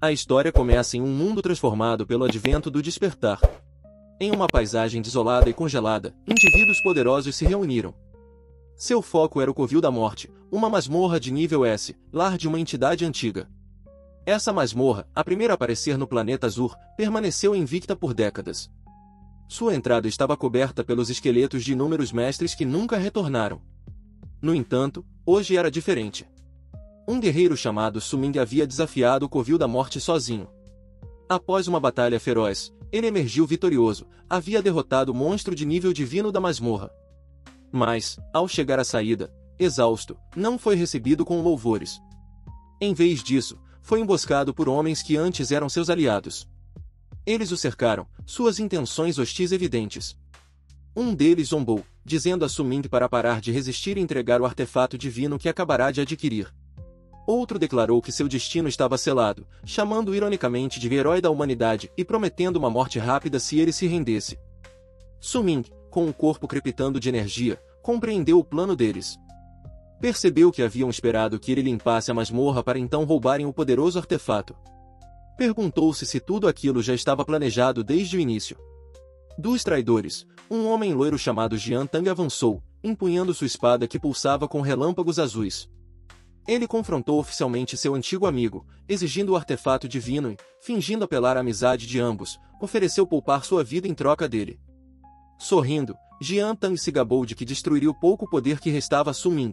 A história começa em um mundo transformado pelo advento do despertar. Em uma paisagem desolada e congelada, indivíduos poderosos se reuniram. Seu foco era o Covil da Morte, uma masmorra de nível S, lar de uma entidade antiga. Essa masmorra, a primeira a aparecer no planeta Azur, permaneceu invicta por décadas. Sua entrada estava coberta pelos esqueletos de inúmeros mestres que nunca retornaram. No entanto, hoje era diferente. Um guerreiro chamado Suming havia desafiado o Covil da Morte sozinho. Após uma batalha feroz, ele emergiu vitorioso, havia derrotado o monstro de nível divino da masmorra. Mas, ao chegar à saída, exausto, não foi recebido com louvores. Em vez disso, foi emboscado por homens que antes eram seus aliados. Eles o cercaram, suas intenções hostis evidentes. Um deles zombou, dizendo a Suming para parar de resistir e entregar o artefato divino que acabará de adquirir. Outro declarou que seu destino estava selado, chamando-o ironicamente de herói da humanidade e prometendo uma morte rápida se ele se rendesse. Suming, com o corpo crepitando de energia, compreendeu o plano deles. Percebeu que haviam esperado que ele limpasse a masmorra para então roubarem o poderoso artefato. Perguntou-se se tudo aquilo já estava planejado desde o início. Dos traidores, um homem loiro chamado Jian Tang avançou, empunhando sua espada que pulsava com relâmpagos azuis. Ele confrontou oficialmente seu antigo amigo, exigindo o artefato divino e, fingindo apelar à amizade de ambos, ofereceu poupar sua vida em troca dele. Sorrindo, Jian Tang se gabou de que destruiria o pouco poder que restava a Suming.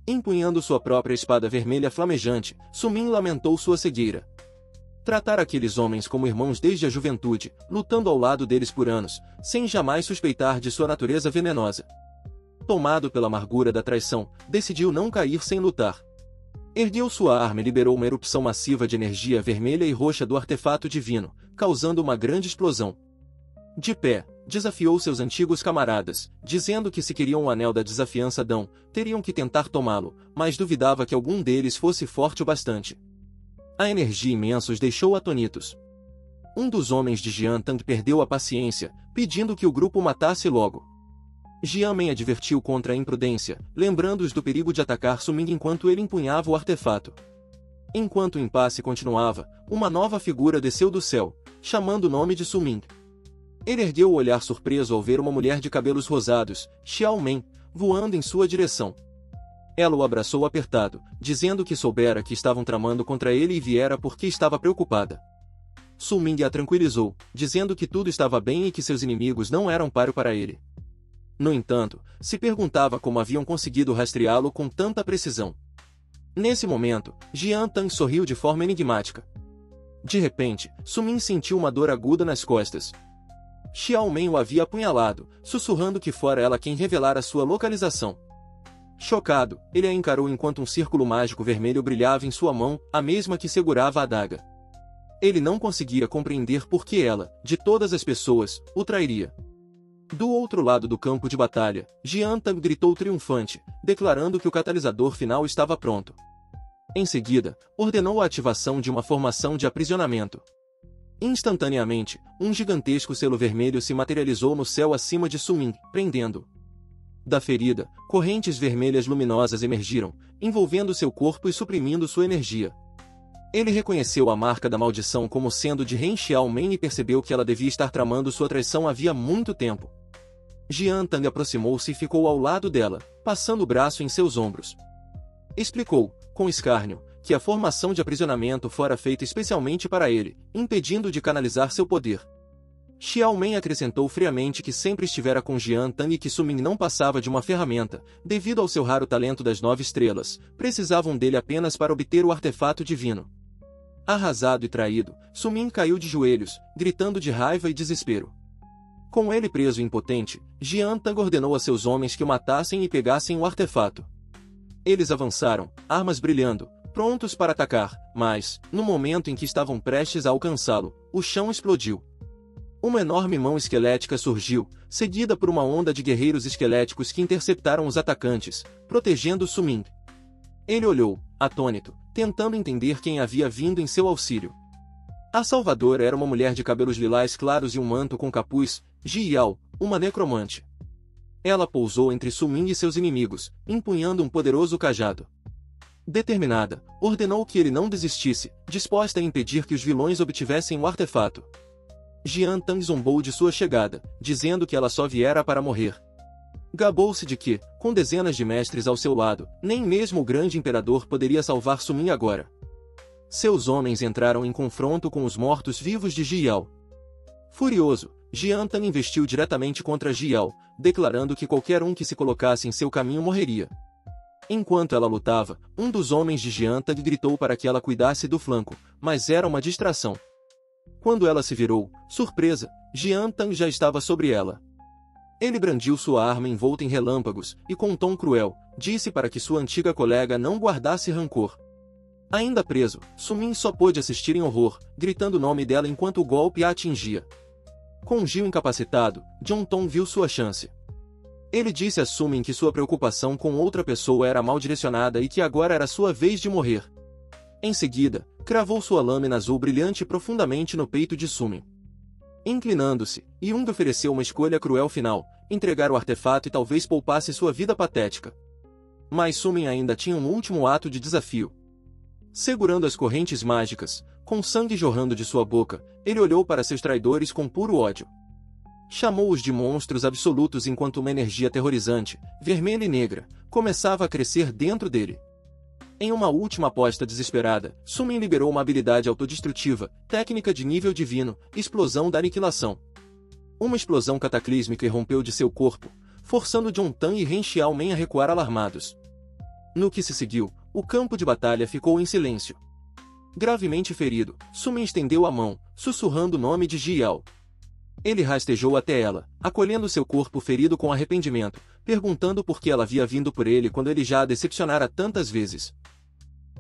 Empunhando sua própria espada vermelha flamejante, Suming lamentou sua cegueira. Tratar aqueles homens como irmãos desde a juventude, lutando ao lado deles por anos, sem jamais suspeitar de sua natureza venenosa. Tomado pela amargura da traição, decidiu não cair sem lutar. Ergueu sua arma e liberou uma erupção massiva de energia vermelha e roxa do artefato divino, causando uma grande explosão. De pé, desafiou seus antigos camaradas, dizendo que se queriam o anel da desafiança Dão, teriam que tentar tomá-lo, mas duvidava que algum deles fosse forte o bastante. A energia imensa os deixou atônitos. Um dos homens de Jian Tang perdeu a paciência, pedindo que o grupo o matasse logo. Jian Men advertiu contra a imprudência, lembrando-os do perigo de atacar Suming enquanto ele empunhava o artefato. Enquanto o impasse continuava, uma nova figura desceu do céu, chamando o nome de Suming. Ele ergueu o olhar surpreso ao ver uma mulher de cabelos rosados, Xiao Men, voando em sua direção. Ela o abraçou apertado, dizendo que soubera que estavam tramando contra ele e viera porque estava preocupada. Suming a tranquilizou, dizendo que tudo estava bem e que seus inimigos não eram páreo para ele. No entanto, se perguntava como haviam conseguido rastreá-lo com tanta precisão. Nesse momento, Jian Tang sorriu de forma enigmática. De repente, Suming sentiu uma dor aguda nas costas. Xiao Men o havia apunhalado, sussurrando que fora ela quem revelara sua localização. Chocado, ele a encarou enquanto um círculo mágico vermelho brilhava em sua mão, a mesma que segurava a adaga. Ele não conseguia compreender por que ela, de todas as pessoas, o trairia. Do outro lado do campo de batalha, Jian Tang gritou triunfante, declarando que o catalisador final estava pronto. Em seguida, ordenou a ativação de uma formação de aprisionamento. Instantaneamente, um gigantesco selo vermelho se materializou no céu acima de Suming, prendendo. Da ferida, correntes vermelhas luminosas emergiram, envolvendo seu corpo e suprimindo sua energia. Ele reconheceu a marca da maldição como sendo de Ren Xiao Men e percebeu que ela devia estar tramando sua traição havia muito tempo. Jian Tang aproximou-se e ficou ao lado dela, passando o braço em seus ombros. Explicou, com escárnio, que a formação de aprisionamento fora feita especialmente para ele, impedindo de canalizar seu poder. Xiao Men acrescentou friamente que sempre estivera com Jian Tang e que Suming não passava de uma ferramenta, devido ao seu raro talento das 9 estrelas, precisavam dele apenas para obter o artefato divino. Arrasado e traído, Suming caiu de joelhos, gritando de raiva e desespero. Com ele preso e impotente, Jian Tang ordenou a seus homens que o matassem e pegassem o artefato. Eles avançaram, armas brilhando, prontos para atacar, mas, no momento em que estavam prestes a alcançá-lo, o chão explodiu. Uma enorme mão esquelética surgiu, seguida por uma onda de guerreiros esqueléticos que interceptaram os atacantes, protegendo Suming. Ele olhou, atônito, tentando entender quem havia vindo em seu auxílio. A salvadora era uma mulher de cabelos lilás claros e um manto com capuz, Ji Yao, uma necromante. Ela pousou entre Suming e seus inimigos, empunhando um poderoso cajado. Determinada, ordenou que ele não desistisse, disposta a impedir que os vilões obtivessem o artefato. Jian Tang zombou de sua chegada, dizendo que ela só viera para morrer. Gabou-se de que, com dezenas de mestres ao seu lado, nem mesmo o grande imperador poderia salvar Sumin agora. Seus homens entraram em confronto com os mortos-vivos de Ji Yao. Furioso, Jian Tang investiu diretamente contra Ji Yao, declarando que qualquer um que se colocasse em seu caminho morreria. Enquanto ela lutava, um dos homens de Jian Tang gritou para que ela cuidasse do flanco, mas era uma distração. Quando ela se virou, surpresa, Jian Tang já estava sobre ela. Ele brandiu sua arma envolta em relâmpagos, e com um tom cruel, disse para que sua antiga colega não guardasse rancor. Ainda preso, Sumin só pôde assistir em horror, gritando o nome dela enquanto o golpe a atingia. Com Gil incapacitado, John Tong viu sua chance. Ele disse a Sumin que sua preocupação com outra pessoa era mal direcionada e que agora era sua vez de morrer. Em seguida, cravou sua lâmina azul brilhante profundamente no peito de Sumin. Inclinando-se, Yung ofereceu uma escolha cruel final, entregar o artefato e talvez poupasse sua vida patética. Mas Sumin ainda tinha um último ato de desafio. Segurando as correntes mágicas, com sangue jorrando de sua boca, ele olhou para seus traidores com puro ódio. Chamou-os de monstros absolutos enquanto uma energia aterrorizante, vermelha e negra, começava a crescer dentro dele. Em uma última aposta desesperada, Sumin liberou uma habilidade autodestrutiva, técnica de nível divino, explosão da aniquilação. Uma explosão cataclísmica irrompeu de seu corpo, forçando John Tang e Ren Xiaomen a recuar alarmados. No que se seguiu, o campo de batalha ficou em silêncio. Gravemente ferido, Sumin estendeu a mão, sussurrando o nome de Ji Yao. Ele rastejou até ela, acolhendo seu corpo ferido com arrependimento, perguntando por que ela havia vindo por ele quando ele já a decepcionara tantas vezes.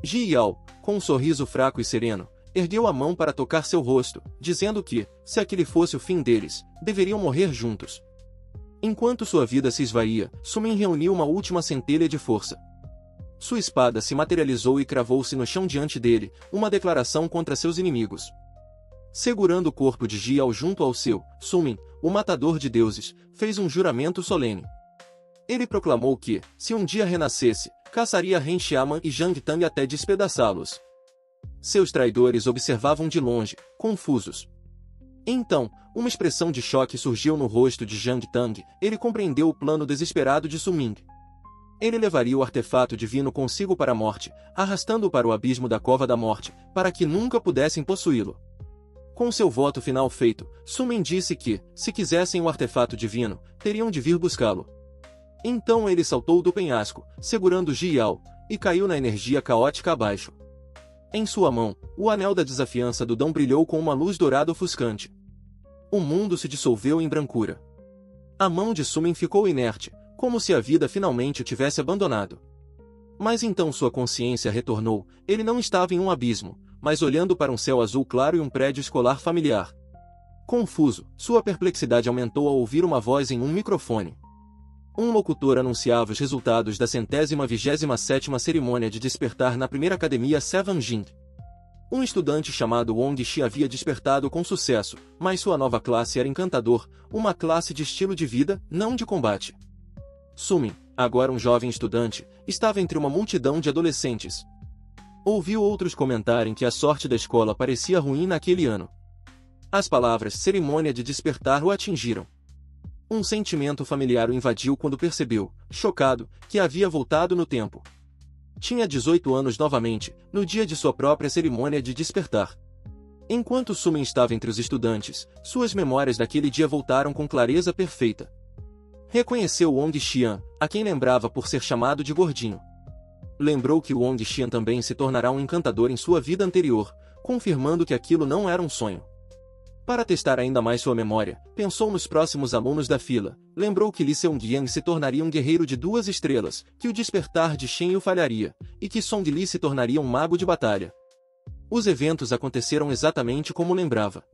Ji Yao, com um sorriso fraco e sereno, ergueu a mão para tocar seu rosto, dizendo que, se aquele fosse o fim deles, deveriam morrer juntos. Enquanto sua vida se esvaía, Sumin reuniu uma última centelha de força. Sua espada se materializou e cravou-se no chão diante dele, uma declaração contra seus inimigos. Segurando o corpo de Ji Yao junto ao seu, Sumin, o matador de deuses, fez um juramento solene. Ele proclamou que, se um dia renascesse, caçaria Ren Xiaoman e Zhang Tang até despedaçá-los. Seus traidores observavam de longe, confusos. Então, uma expressão de choque surgiu no rosto de Zhang Tang, ele compreendeu o plano desesperado de Sumin. Ele levaria o artefato divino consigo para a morte, arrastando-o para o abismo da Cova da Morte, para que nunca pudessem possuí-lo. Com seu voto final feito, Sumin disse que, se quisessem o artefato divino, teriam de vir buscá-lo. Então ele saltou do penhasco, segurando Ji Yao, e caiu na energia caótica abaixo. Em sua mão, o anel da desafiança do Dão brilhou com uma luz dourada ofuscante. O mundo se dissolveu em brancura. A mão de Sumin ficou inerte, como se a vida finalmente o tivesse abandonado. Mas então sua consciência retornou, ele não estava em um abismo, mas olhando para um céu azul claro e um prédio escolar familiar. Confuso, sua perplexidade aumentou ao ouvir uma voz em um microfone. Um locutor anunciava os resultados da 127ª cerimônia de despertar na primeira academia Seven Jin. Um estudante chamado Wong Shi havia despertado com sucesso, mas sua nova classe era encantador, uma classe de estilo de vida, não de combate. Sumin, agora um jovem estudante, estava entre uma multidão de adolescentes. Ouviu outros comentarem que a sorte da escola parecia ruim naquele ano. As palavras cerimônia de despertar o atingiram. Um sentimento familiar o invadiu quando percebeu, chocado, que havia voltado no tempo. Tinha 18 anos novamente, no dia de sua própria cerimônia de despertar. Enquanto Sumin estava entre os estudantes, suas memórias daquele dia voltaram com clareza perfeita. Reconheceu Wong Xian, a quem lembrava por ser chamado de gordinho. Lembrou que Wong Xian também se tornará um encantador em sua vida anterior, confirmando que aquilo não era um sonho. Para testar ainda mais sua memória, pensou nos próximos alunos da fila, lembrou que Li Seung-yang se tornaria um guerreiro de 2 estrelas, que o despertar de Shen Yu falharia, e que Song Li se tornaria um mago de batalha. Os eventos aconteceram exatamente como lembrava.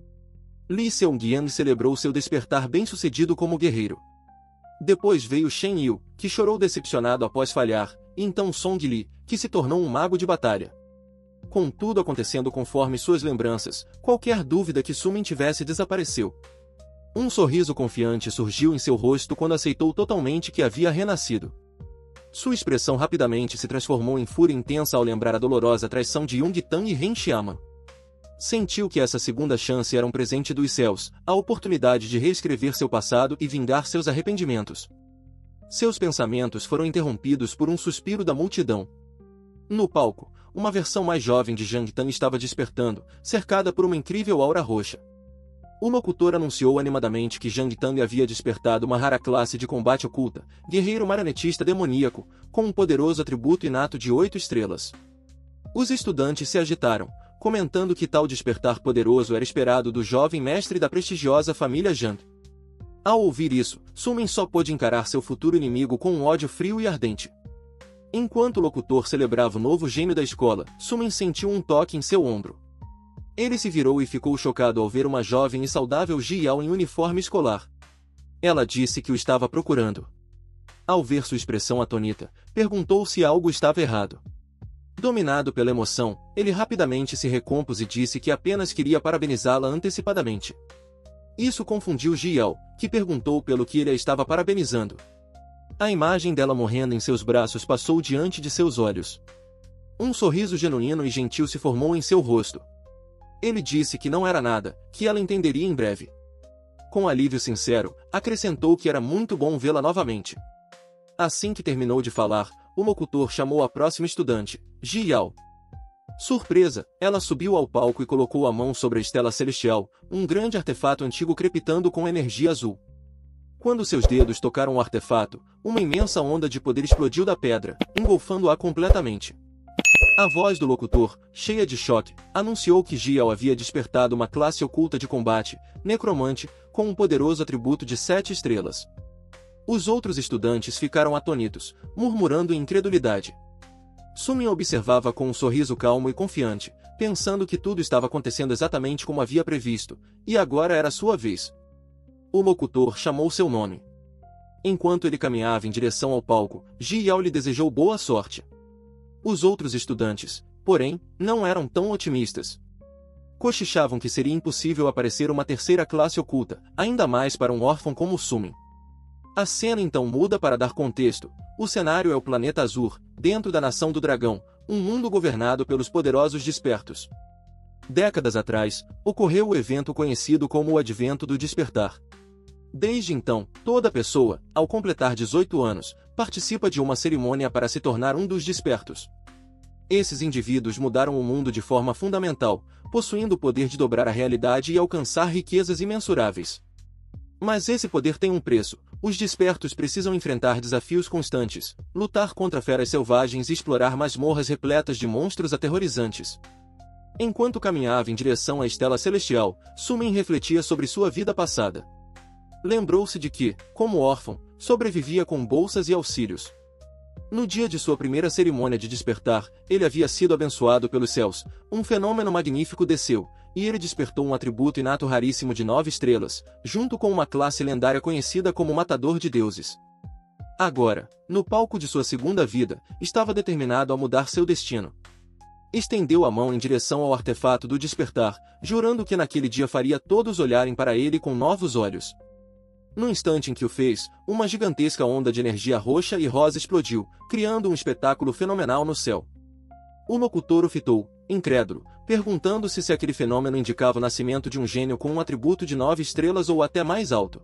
Li Seung-yang celebrou seu despertar bem-sucedido como guerreiro. Depois veio Shen Yu, que chorou decepcionado após falhar, e então Song Li, que se tornou um mago de batalha. Com tudo acontecendo conforme suas lembranças, qualquer dúvida que Sumin tivesse desapareceu. Um sorriso confiante surgiu em seu rosto quando aceitou totalmente que havia renascido. Sua expressão rapidamente se transformou em fúria intensa ao lembrar a dolorosa traição de Young-tan e Ren Xiaoman. Sentiu que essa segunda chance era um presente dos céus, a oportunidade de reescrever seu passado e vingar seus arrependimentos. Seus pensamentos foram interrompidos por um suspiro da multidão. No palco, uma versão mais jovem de Jang Tan estava despertando, cercada por uma incrível aura roxa. O locutor anunciou animadamente que Jang Tan havia despertado uma rara classe de combate oculta, guerreiro marionetista demoníaco, com um poderoso atributo inato de 8 estrelas. Os estudantes se agitaram, comentando que tal despertar poderoso era esperado do jovem mestre da prestigiosa família Jang. Ao ouvir isso, Sumin só pôde encarar seu futuro inimigo com um ódio frio e ardente. Enquanto o locutor celebrava o novo gênio da escola, Sumin sentiu um toque em seu ombro. Ele se virou e ficou chocado ao ver uma jovem e saudável Ji Yao em uniforme escolar. Ela disse que o estava procurando. Ao ver sua expressão atônita, perguntou se algo estava errado. Dominado pela emoção, ele rapidamente se recompôs e disse que apenas queria parabenizá-la antecipadamente. Isso confundiu Ji Yao, que perguntou pelo que ele a estava parabenizando. A imagem dela morrendo em seus braços passou diante de seus olhos. Um sorriso genuíno e gentil se formou em seu rosto. Ele disse que não era nada, que ela entenderia em breve. Com alívio sincero, acrescentou que era muito bom vê-la novamente. Assim que terminou de falar, o locutor chamou a próxima estudante, Ji Yao. Surpresa, ela subiu ao palco e colocou a mão sobre a estela celestial, um grande artefato antigo crepitando com energia azul. Quando seus dedos tocaram o artefato, uma imensa onda de poder explodiu da pedra, engolfando-a completamente. A voz do locutor, cheia de choque, anunciou que Ji Yao havia despertado uma classe oculta de combate, necromante, com um poderoso atributo de 7 estrelas. Os outros estudantes ficaram atônitos, murmurando em incredulidade. Sumin observava com um sorriso calmo e confiante, pensando que tudo estava acontecendo exatamente como havia previsto, e agora era sua vez. O locutor chamou seu nome. Enquanto ele caminhava em direção ao palco, Ji Yao lhe desejou boa sorte. Os outros estudantes, porém, não eram tão otimistas. Cochichavam que seria impossível aparecer uma terceira classe oculta, ainda mais para um órfão como Sumin. A cena então muda para dar contexto. O cenário é o planeta Azur, dentro da Nação do Dragão, um mundo governado pelos poderosos Despertos. Décadas atrás, ocorreu o evento conhecido como o Advento do Despertar. Desde então, toda pessoa, ao completar 18 anos, participa de uma cerimônia para se tornar um dos Despertos. Esses indivíduos mudaram o mundo de forma fundamental, possuindo o poder de dobrar a realidade e alcançar riquezas imensuráveis. Mas esse poder tem um preço. Os Despertos precisam enfrentar desafios constantes, lutar contra feras selvagens e explorar masmorras repletas de monstros aterrorizantes. Enquanto caminhava em direção à estela celestial, Sumin refletia sobre sua vida passada. Lembrou-se de que, como órfão, sobrevivia com bolsas e auxílios. No dia de sua primeira cerimônia de despertar, ele havia sido abençoado pelos céus, um fenômeno magnífico desceu, e ele despertou um atributo inato raríssimo de 9 estrelas, junto com uma classe lendária conhecida como Matador de Deuses. Agora, no palco de sua segunda vida, estava determinado a mudar seu destino. Estendeu a mão em direção ao artefato do despertar, jurando que naquele dia faria todos olharem para ele com novos olhos. No instante em que o fez, uma gigantesca onda de energia roxa e rosa explodiu, criando um espetáculo fenomenal no céu. O locutor o fitou, incrédulo, perguntando-se se aquele fenômeno indicava o nascimento de um gênio com um atributo de 9 estrelas ou até mais alto.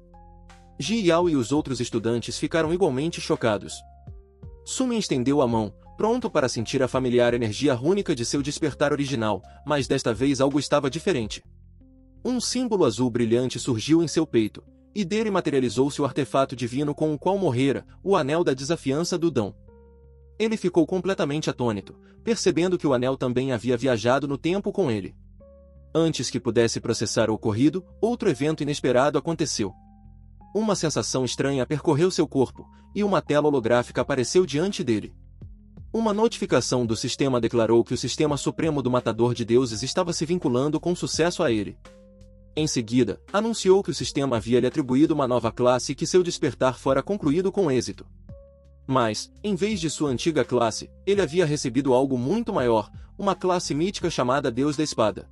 Ji Yao e os outros estudantes ficaram igualmente chocados. Sumin estendeu a mão, pronto para sentir a familiar energia rúnica de seu despertar original, mas desta vez algo estava diferente. Um símbolo azul brilhante surgiu em seu peito, e dele materializou-se o artefato divino com o qual morrera, o Anel da Desafiança do Dão. Ele ficou completamente atônito, percebendo que o anel também havia viajado no tempo com ele. Antes que pudesse processar o ocorrido, outro evento inesperado aconteceu. Uma sensação estranha percorreu seu corpo, e uma tela holográfica apareceu diante dele. Uma notificação do sistema declarou que o Sistema Supremo do Matador de Deuses estava se vinculando com sucesso a ele. Em seguida, anunciou que o sistema havia lhe atribuído uma nova classe e que seu despertar fora concluído com êxito. Mas, em vez de sua antiga classe, ele havia recebido algo muito maior, uma classe mítica chamada Deus da Espada.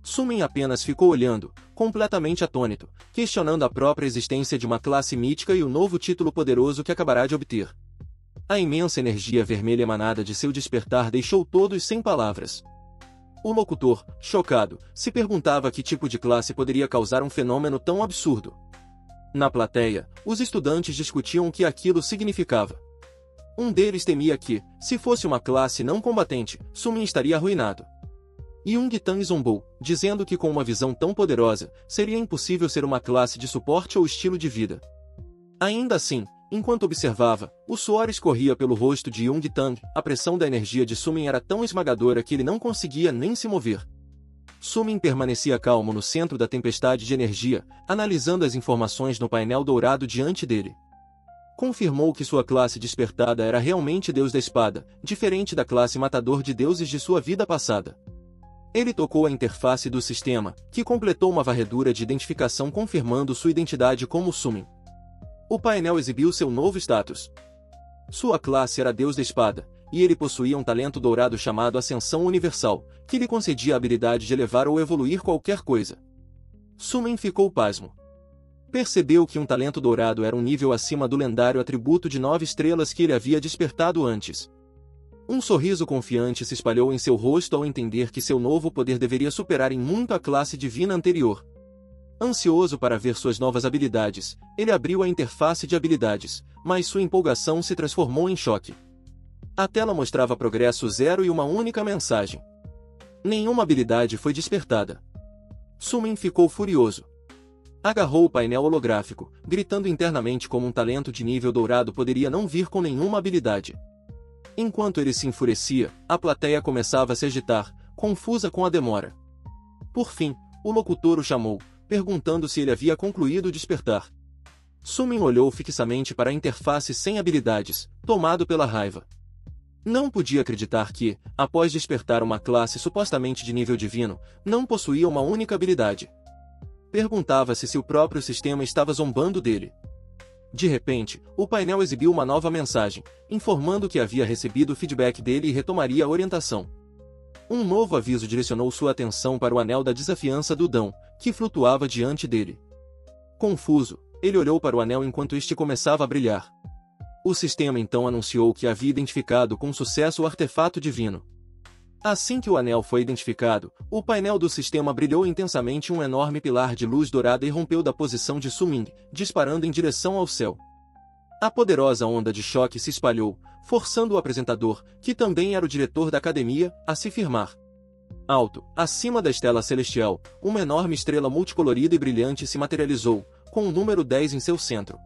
Sumin apenas ficou olhando, completamente atônito, questionando a própria existência de uma classe mítica e o novo título poderoso que acabará de obter. A imensa energia vermelha emanada de seu despertar deixou todos sem palavras. O locutor, chocado, se perguntava que tipo de classe poderia causar um fenômeno tão absurdo. Na plateia, os estudantes discutiam o que aquilo significava. Um deles temia que, se fosse uma classe não combatente, Sumin estaria arruinado. Jung-Tan zombou, dizendo que com uma visão tão poderosa, seria impossível ser uma classe de suporte ou estilo de vida. Ainda assim, enquanto observava, o suor escorria pelo rosto de Jung-Tan, a pressão da energia de Sumin era tão esmagadora que ele não conseguia nem se mover. Sumin permanecia calmo no centro da tempestade de energia, analisando as informações no painel dourado diante dele. Confirmou que sua classe despertada era realmente Deus da Espada, diferente da classe matador de deuses de sua vida passada. Ele tocou a interface do sistema, que completou uma varredura de identificação confirmando sua identidade como Sumin. O painel exibiu seu novo status. Sua classe era Deus da Espada, e ele possuía um talento dourado chamado Ascensão Universal, que lhe concedia a habilidade de elevar ou evoluir qualquer coisa. Sumin ficou pasmo. Percebeu que um talento dourado era um nível acima do lendário atributo de 9 estrelas que ele havia despertado antes. Um sorriso confiante se espalhou em seu rosto ao entender que seu novo poder deveria superar em muito a classe divina anterior. Ansioso para ver suas novas habilidades, ele abriu a interface de habilidades, mas sua empolgação se transformou em choque. A tela mostrava progresso 0 e uma única mensagem. Nenhuma habilidade foi despertada. Sumin ficou furioso. Agarrou o painel holográfico, gritando internamente como um talento de nível dourado poderia não vir com nenhuma habilidade. Enquanto ele se enfurecia, a plateia começava a se agitar, confusa com a demora. Por fim, o locutor o chamou, perguntando se ele havia concluído o despertar. Sumin olhou fixamente para a interface sem habilidades, tomado pela raiva. Não podia acreditar que, após despertar uma classe supostamente de nível divino, não possuía uma única habilidade. Perguntava-se se o próprio sistema estava zombando dele. De repente, o painel exibiu uma nova mensagem, informando que havia recebido o feedback dele e retomaria a orientação. Um novo aviso direcionou sua atenção para o anel da desafiança do Dão, que flutuava diante dele. Confuso, ele olhou para o anel enquanto este começava a brilhar. O sistema então anunciou que havia identificado com sucesso o artefato divino. Assim que o anel foi identificado, o painel do sistema brilhou intensamente e um enorme pilar de luz dourada irrompeu da posição de Sumin, disparando em direção ao céu. A poderosa onda de choque se espalhou, forçando o apresentador, que também era o diretor da academia, a se firmar. Alto, acima da estela celestial, uma enorme estrela multicolorida e brilhante se materializou, com o número 10 em seu centro.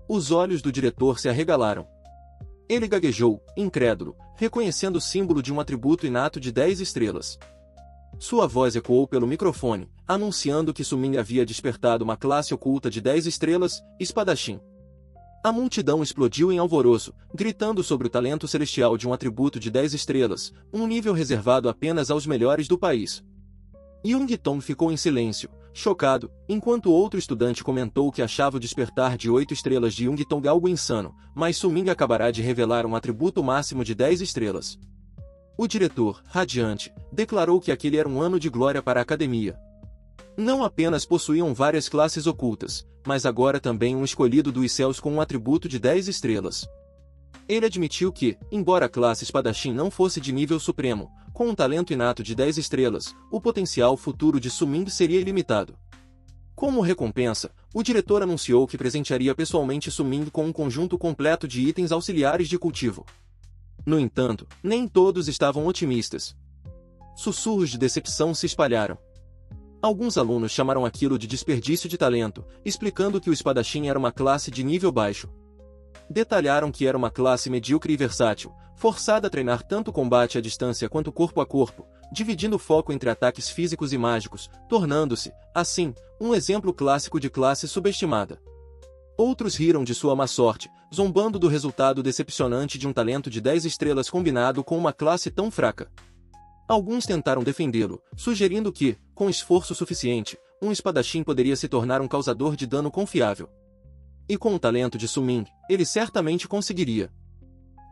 Os olhos do diretor se arregalaram. Ele gaguejou, incrédulo, reconhecendo o símbolo de um atributo inato de 10 estrelas. Sua voz ecoou pelo microfone, anunciando que Sumin havia despertado uma classe oculta de 10 estrelas, espadachim. A multidão explodiu em alvoroço, gritando sobre o talento celestial de um atributo de 10 estrelas, um nível reservado apenas aos melhores do país. Jung-Tan ficou em silêncio, chocado, enquanto outro estudante comentou que achava o despertar de 8 estrelas de Jung-Tan algo insano, mas Sumin acabará de revelar um atributo máximo de 10 estrelas. O diretor, radiante, declarou que aquele era um ano de glória para a academia. Não apenas possuíam várias classes ocultas, mas agora também um escolhido dos céus com um atributo de 10 estrelas. Ele admitiu que, embora a classe espadachim não fosse de nível supremo, com um talento inato de 10 estrelas, o potencial futuro de Sumin seria ilimitado. Como recompensa, o diretor anunciou que presentearia pessoalmente Sumin com um conjunto completo de itens auxiliares de cultivo. No entanto, nem todos estavam otimistas. Sussurros de decepção se espalharam. Alguns alunos chamaram aquilo de desperdício de talento, explicando que o espadachim era uma classe de nível baixo. Detalharam que era uma classe medíocre e versátil, forçada a treinar tanto combate à distância quanto corpo a corpo, dividindo o foco entre ataques físicos e mágicos, tornando-se, assim, um exemplo clássico de classe subestimada. Outros riram de sua má sorte, zombando do resultado decepcionante de um talento de 10 estrelas combinado com uma classe tão fraca. Alguns tentaram defendê-lo, sugerindo que, com esforço suficiente, um espadachim poderia se tornar um causador de dano confiável. E com o talento de Sumin, ele certamente conseguiria.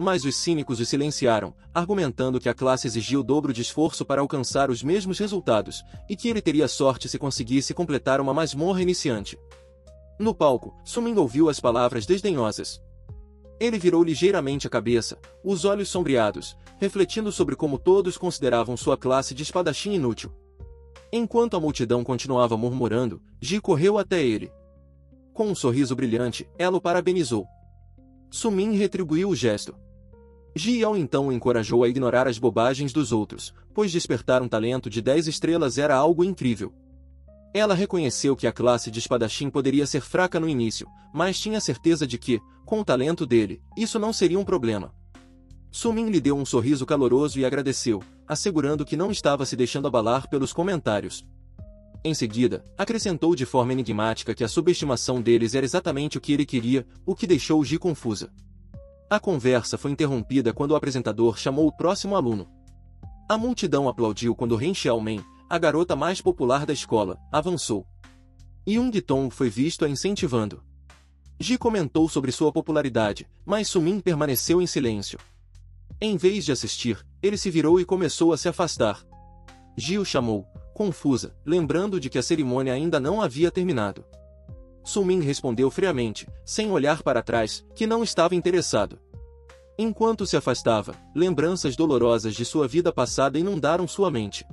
Mas os cínicos o silenciaram, argumentando que a classe exigia o dobro de esforço para alcançar os mesmos resultados, e que ele teria sorte se conseguisse completar uma masmorra iniciante. No palco, Sumin ouviu as palavras desdenhosas. Ele virou ligeiramente a cabeça, os olhos sombreados, refletindo sobre como todos consideravam sua classe de espadachim inútil. Enquanto a multidão continuava murmurando, Ji correu até ele. Com um sorriso brilhante, ela o parabenizou. Sumin retribuiu o gesto. Ji Yao então o encorajou a ignorar as bobagens dos outros, pois despertar um talento de 10 estrelas era algo incrível. Ela reconheceu que a classe de espadachim poderia ser fraca no início, mas tinha certeza de que, com o talento dele, isso não seria um problema. Sumin lhe deu um sorriso caloroso e agradeceu, assegurando que não estava se deixando abalar pelos comentários. Em seguida, acrescentou de forma enigmática que a subestimação deles era exatamente o que ele queria, o que deixou Ji confusa. A conversa foi interrompida quando o apresentador chamou o próximo aluno. A multidão aplaudiu quando Ren Xiaomen, a garota mais popular da escola, avançou. Young Tong foi visto a incentivando. Ji comentou sobre sua popularidade, mas Sumin permaneceu em silêncio. Em vez de assistir, ele se virou e começou a se afastar. Ji o chamou, confusa, lembrando de que a cerimônia ainda não havia terminado. Sumin respondeu friamente, sem olhar para trás, que não estava interessado. Enquanto se afastava, lembranças dolorosas de sua vida passada inundaram sua mente.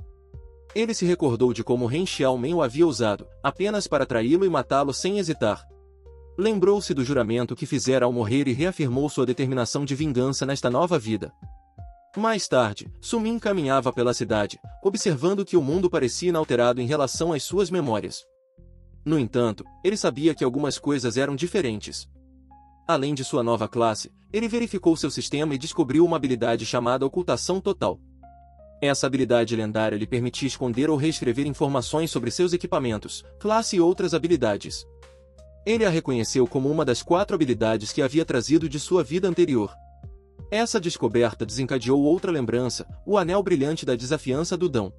Ele se recordou de como Ren Xiaomen o havia usado, apenas para traí-lo e matá-lo sem hesitar. Lembrou-se do juramento que fizera ao morrer e reafirmou sua determinação de vingança nesta nova vida. Mais tarde, Sumin caminhava pela cidade, observando que o mundo parecia inalterado em relação às suas memórias. No entanto, ele sabia que algumas coisas eram diferentes. Além de sua nova classe, ele verificou seu sistema e descobriu uma habilidade chamada Ocultação Total. Essa habilidade lendária lhe permitia esconder ou reescrever informações sobre seus equipamentos, classe e outras habilidades. Ele a reconheceu como uma das 4 habilidades que havia trazido de sua vida anterior. Essa descoberta desencadeou outra lembrança, o anel brilhante da desafiança do Dão.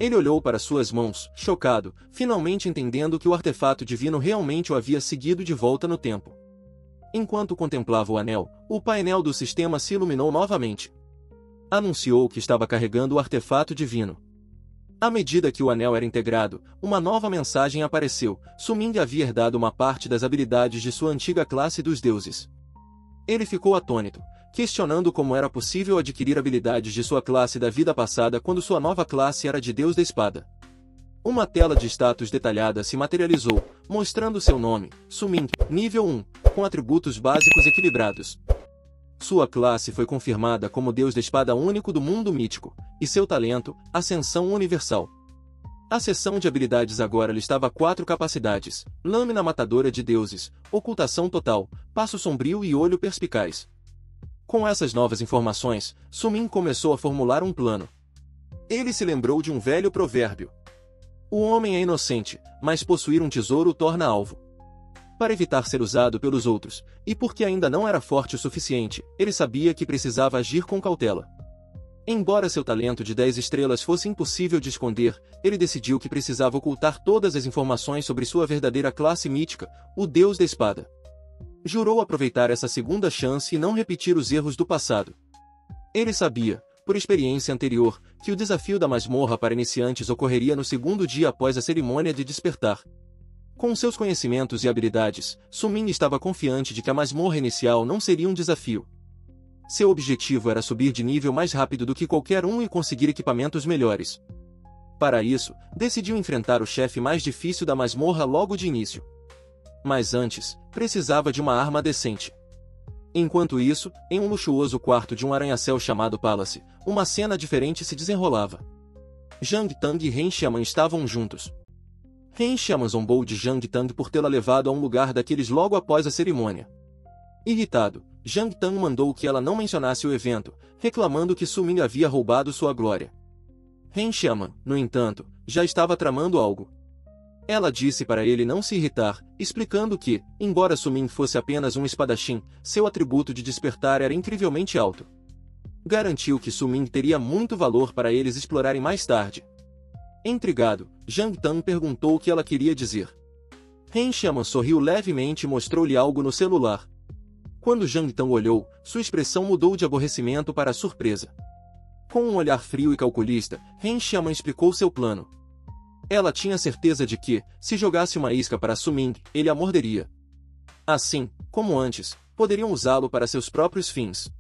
Ele olhou para suas mãos, chocado, finalmente entendendo que o artefato divino realmente o havia seguido de volta no tempo. Enquanto contemplava o anel, o painel do sistema se iluminou novamente. Anunciou que estava carregando o artefato divino. À medida que o anel era integrado, uma nova mensagem apareceu. Sumin havia herdado uma parte das habilidades de sua antiga classe dos deuses. Ele ficou atônito, questionando como era possível adquirir habilidades de sua classe da vida passada quando sua nova classe era de Deus da Espada. Uma tela de status detalhada se materializou, mostrando seu nome, Sumin, nível 1, com atributos básicos equilibrados. Sua classe foi confirmada como Deus da Espada único do mundo mítico, e seu talento, Ascensão Universal. A seção de habilidades agora listava 4 capacidades: Lâmina Matadora de Deuses, Ocultação Total, Passo Sombrio e Olho Perspicaz. Com essas novas informações, Sumin começou a formular um plano. Ele se lembrou de um velho provérbio. O homem é inocente, mas possuir um tesouro o torna alvo. Para evitar ser usado pelos outros, e porque ainda não era forte o suficiente, ele sabia que precisava agir com cautela. Embora seu talento de 10 estrelas fosse impossível de esconder, ele decidiu que precisava ocultar todas as informações sobre sua verdadeira classe mítica, o Deus da Espada. Jurou aproveitar essa segunda chance e não repetir os erros do passado. Ele sabia, por experiência anterior, que o desafio da masmorra para iniciantes ocorreria no segundo dia após a cerimônia de despertar. Com seus conhecimentos e habilidades, Sumin estava confiante de que a masmorra inicial não seria um desafio. Seu objetivo era subir de nível mais rápido do que qualquer um e conseguir equipamentos melhores. Para isso, decidiu enfrentar o chefe mais difícil da masmorra logo de início. Mas antes, precisava de uma arma decente. Enquanto isso, em um luxuoso quarto de um arranha-céu chamado Palace, uma cena diferente se desenrolava. Zhang Tang e Ren Xiaoman estavam juntos. Ren Xiaoman zombou de Zhang Tang por tê-la levado a um lugar daqueles logo após a cerimônia. Irritado, Zhang Tang mandou que ela não mencionasse o evento, reclamando que Sumin havia roubado sua glória. Ren Xiaoman, no entanto, já estava tramando algo. Ela disse para ele não se irritar, explicando que, embora Sumin fosse apenas um espadachim, seu atributo de despertar era incrivelmente alto. Garantiu que Sumin teria muito valor para eles explorarem mais tarde. Intrigado, Zhang Tang perguntou o que ela queria dizer. Ren Xiaoman sorriu levemente e mostrou-lhe algo no celular. Quando Zhang Tang olhou, sua expressão mudou de aborrecimento para surpresa. Com um olhar frio e calculista, Ren Xiaoman explicou seu plano. Ela tinha certeza de que, se jogasse uma isca para Sumin, ele a morderia. Assim, como antes, poderiam usá-lo para seus próprios fins.